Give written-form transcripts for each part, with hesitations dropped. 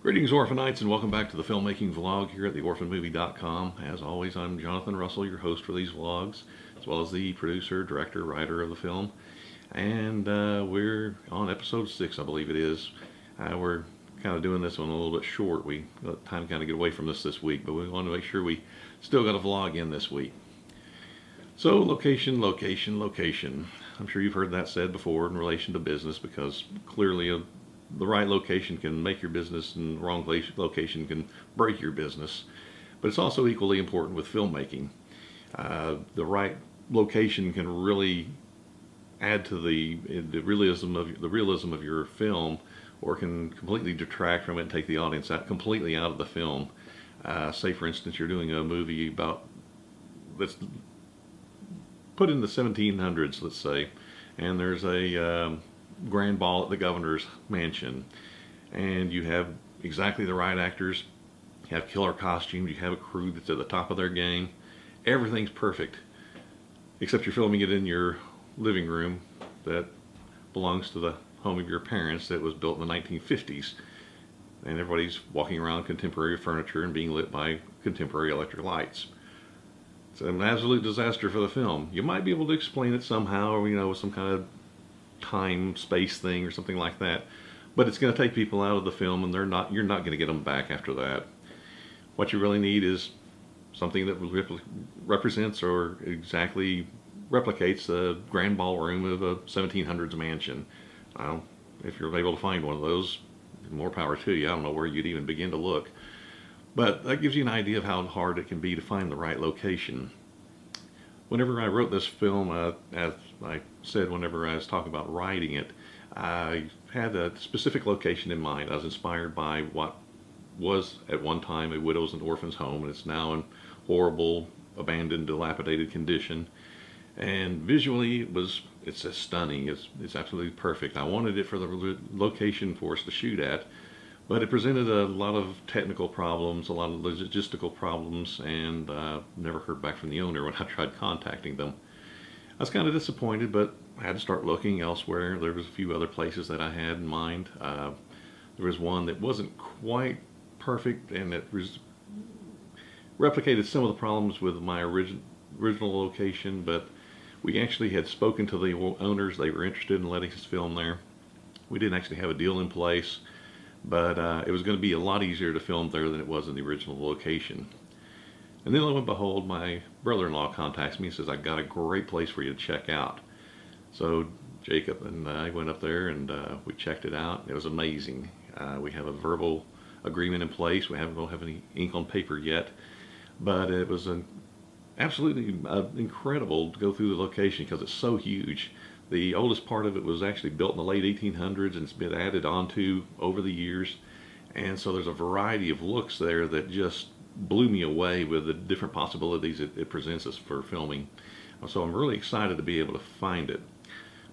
Greetings, Orphanites, and welcome back to the filmmaking vlog here at the orphanmovie.com. As always, I'm Jonathan Russell, your host for these vlogs, as well as the producer, director, writer of the film. And we're on episode 6, I believe it is. We're kind of doing this one a little bit short. We got time to kind of get away from this week, but we want to make sure we still got a vlog in this week. So, location, location, location. I'm sure you've heard that said before in relation to business, because clearly the right location can make your business and the wrong location can break your business. But it's also equally important with filmmaking. The right location can really add to the realism of your film, or can completely detract from it and take the audience completely out of the film. Say, for instance, you're doing a movie about that's put in the 1700s, let's say, and there's a grand ball at the governor's mansion, and you have exactly the right actors, you have killer costumes, you have a crew that's at the top of their game, everything's perfect, except you're filming it in your living room that belongs to the home of your parents that was built in the 1950s, and everybody's walking around contemporary furniture and being lit by contemporary electric lights. It's an absolute disaster for the film. You might be able to explain it somehow, or with some kind of time space thing or something like that, but it's going to take people out of the film, and you're not going to get them back after that. What you really need is something that represents or exactly replicates the grand ballroom of a 1700s mansion. If you're able to find one of those, more power to you. I don't know where you'd even begin to look, but that gives you an idea of how hard it can be to find the right location. Whenever I wrote this film, as I said whenever I was talking about writing it, I had a specific location in mind. I was inspired by what was at one time a widows and orphans home, and it's now in horrible, abandoned, dilapidated condition. And visually, it's just stunning. It's absolutely perfect. I wanted it for the location for us to shoot at, but it presented a lot of technical problems, a lot of logistical problems, and never heard back from the owner when I tried contacting them. I was kind of disappointed, but I had to start looking elsewhere. There was a few other places that I had in mind. There was one that wasn't quite perfect, and it replicated some of the problems with my original location, but we actually had spoken to the owners. They were interested in letting us film there. We didn't actually have a deal in place, but it was going to be a lot easier to film there than it was in the original location. And then lo and behold, my brother-in-law contacts me and says, "I've got a great place for you to check out." So Jacob and I went up there, and we checked it out. It was amazing. We have a verbal agreement in place. We don't have any ink on paper yet, but it was absolutely incredible to go through the location because it's so huge. The oldest part of it was actually built in the late 1800s, and it's been added onto over the years. And so there's a variety of looks there that just blew me away with the different possibilities it presents us for filming. So I'm really excited to be able to find it.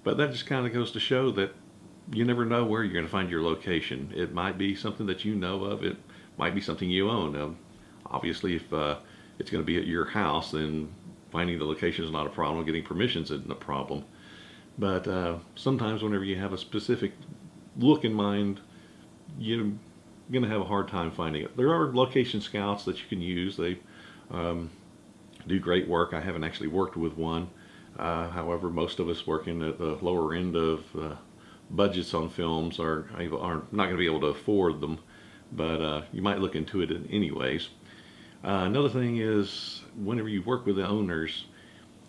But that just kind of goes to show that you never know where you're going to find your location. It might be something that you know of. It might be something you own. Obviously, if it's going to be at your house, then finding the location is not a problem. Getting permissions isn't a problem. But sometimes whenever you have a specific look in mind, you're going to have a hard time finding it. There are location scouts that you can use. They do great work. I haven't actually worked with one. However, most of us working at the lower end of budgets on films are not going to be able to afford them, but you might look into it anyways. Another thing is, whenever you work with the owners,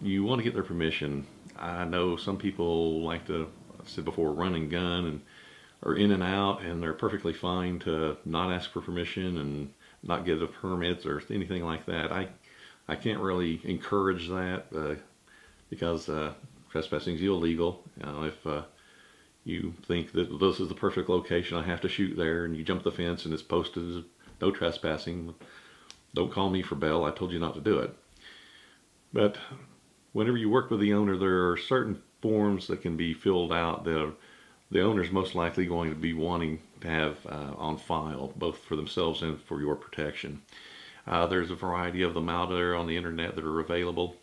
you want to get their permission. I know some people like to, I said before, run and gun and are in and out, and they're perfectly fine to not ask for permission and not get a permit or anything like that. I can't really encourage that because trespassing is illegal. If you think that this is the perfect location, I have to shoot there, and you jump the fence and it's posted as no trespassing, don't call me for bail. I told you not to do it. But whenever you work with the owner, there are certain forms that can be filled out that the owner's most likely going to be wanting to have on file, both for themselves and for your protection. There's a variety of them out there on the internet that are available.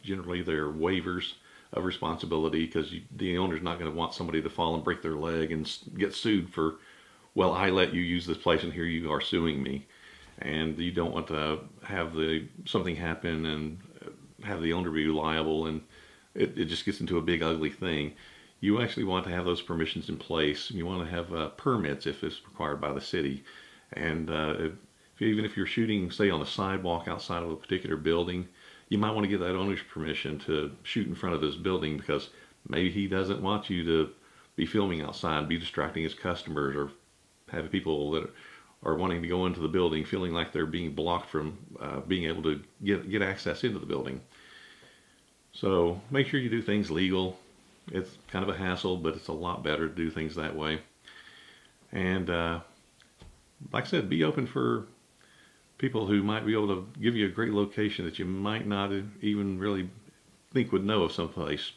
Generally, they're waivers of responsibility, because the owner's not going to want somebody to fall and break their leg and get sued for well, I let you use this place and here you are suing me. And you don't want to have something happen and have the owner be liable, and it just gets into a big ugly thing. You actually want to have those permissions in place. You want to have permits if it's required by the city. And even if you're shooting, say, on the sidewalk outside of a particular building, you might want to get that owner's permission to shoot in front of his building, because maybe he doesn't want you to be filming outside, be distracting his customers, or have people that are wanting to go into the building feeling like they're being blocked from being able to get access into the building. So make sure you do things legal. It's kind of a hassle, but it's a lot better to do things that way. And like I said, be open for people who might be able to give you a great location that you might not even really think would know of someplace.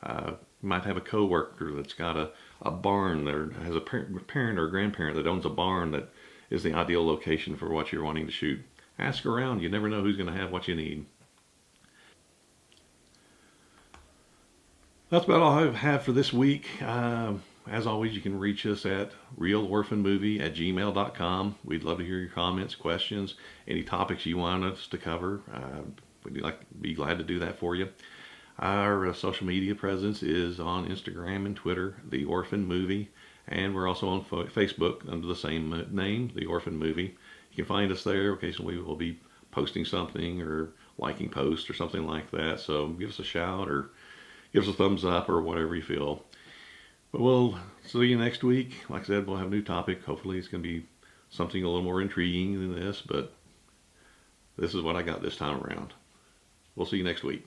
You might have a coworker that's got a barn, or has a parent or grandparent that owns a barn that is the ideal location for what you're wanting to shoot. Ask around. You never know who's going to have what you need. That's about all I have for this week. As always, you can reach us at realorphanmovie@gmail.com. We'd love to hear your comments, questions, any topics you want us to cover. We'd be glad to do that for you. Our social media presence is on Instagram and Twitter, The Orphan Movie, and we're also on Facebook under the same name, The Orphan Movie. You can find us there. Occasionally we'll be posting something or liking posts or something like that. So give us a shout or give us a thumbs up or whatever you feel. But we'll see you next week. Like I said, we'll have a new topic. Hopefully it's going to be something a little more intriguing than this, but this is what I got this time around. We'll see you next week.